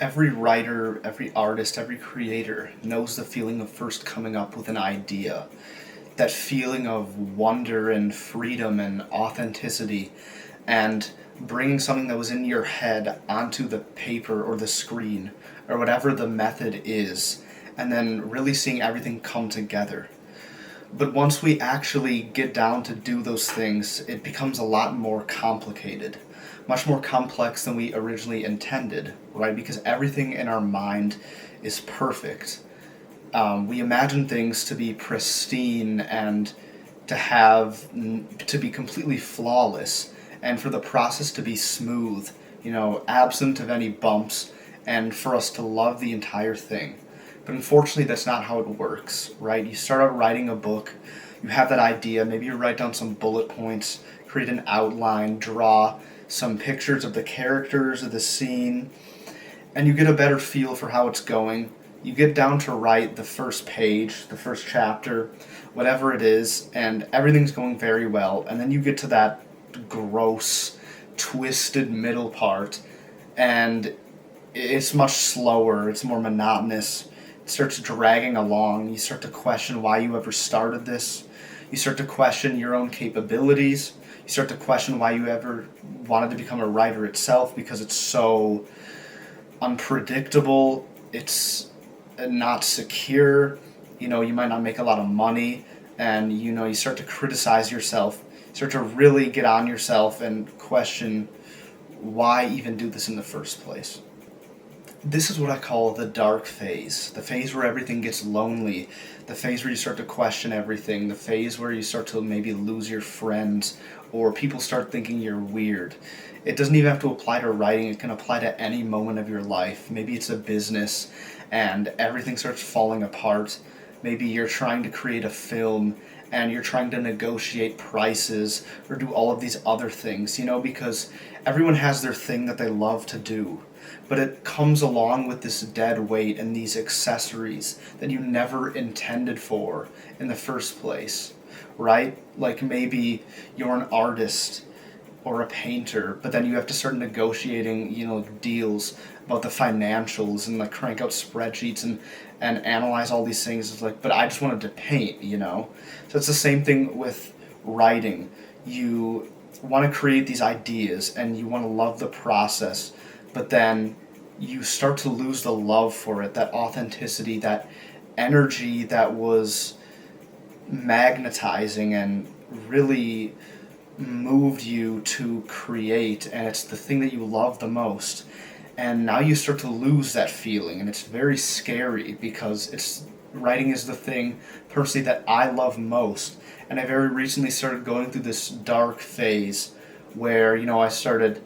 Every writer, every artist, every creator knows the feeling of first coming up with an idea. That feeling of wonder and freedom and authenticity, and bringing something that was in your head onto the paper or the screen or whatever the method is, and then really seeing everything come together. But once we actually get down to do those things, it becomes a lot more complicated. Much more complex than we originally intended, right? Because everything in our mind is perfect. We imagine things to be pristine and to be completely flawless, and for the process to be smooth, absent of any bumps, and for us to love the entire thing. But unfortunately, that's not how it works, right? You start out writing a book, you have that idea, maybe you write down some bullet points, create an outline, draw some pictures of the characters of the scene, and you get a better feel for how it's going. You get down to write the first page, the first chapter, whatever it is, and everything's going very well, and then you get to that gross, twisted middle part, and it's much slower, it's more monotonous. It starts dragging along. You start to question why you ever started this. You start to question your own capabilities. You start to question why you ever wanted to become a writer itself, because it's so unpredictable. It's not secure. You might not make a lot of money, and you start to criticize yourself. You start to really get on yourself and question why even do this in the first place. This is what I call the dark phase. The phase where everything gets lonely. The phase where you start to question everything. The phase where you start to maybe lose your friends, or people start thinking you're weird. It doesn't even have to apply to writing. It can apply to any moment of your life. Maybe it's a business and everything starts falling apart. Maybe you're trying to create a film and you're trying to negotiate prices or do all of these other things, because everyone has their thing that they love to do. But it comes along with this dead weight and these accessories that you never intended for in the first place, right? Like maybe you're an artist or a painter, but then you have to start negotiating, deals about the financials and like crank out spreadsheets and analyze all these things. It's like, but I just wanted to paint, So it's the same thing with writing. You want to create these ideas and you want to love the process, but then you start to lose the love for it, that authenticity, that energy that was magnetizing and really moved you to create, and it's the thing that you love the most. And now you start to lose that feeling, and it's very scary because writing is the thing personally that I love most. And I very recently started going through this dark phase where I started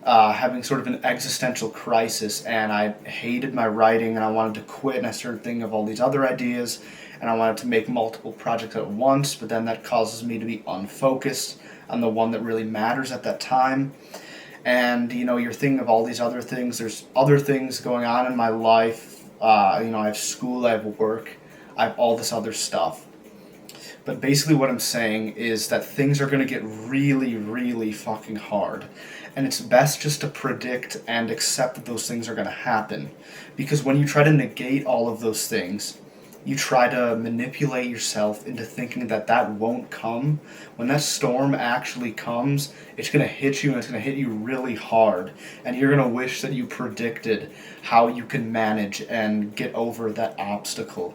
having sort of an existential crisis, and I hated my writing and I wanted to quit, and I started thinking of all these other ideas, and I wanted to make multiple projects at once, but then that causes me to be unfocused on the one that really matters at that time. And you're thinking of all these other things. There's other things going on in my life. I have school, I have work, I have all this other stuff. But basically what I'm saying is that things are going to get really, really fucking hard. And it's best just to predict and accept that those things are going to happen. Because when you try to negate all of those things, you try to manipulate yourself into thinking that that won't come. When that storm actually comes, it's going to hit you, and it's going to hit you really hard. And you're going to wish that you predicted how you can manage and get over that obstacle.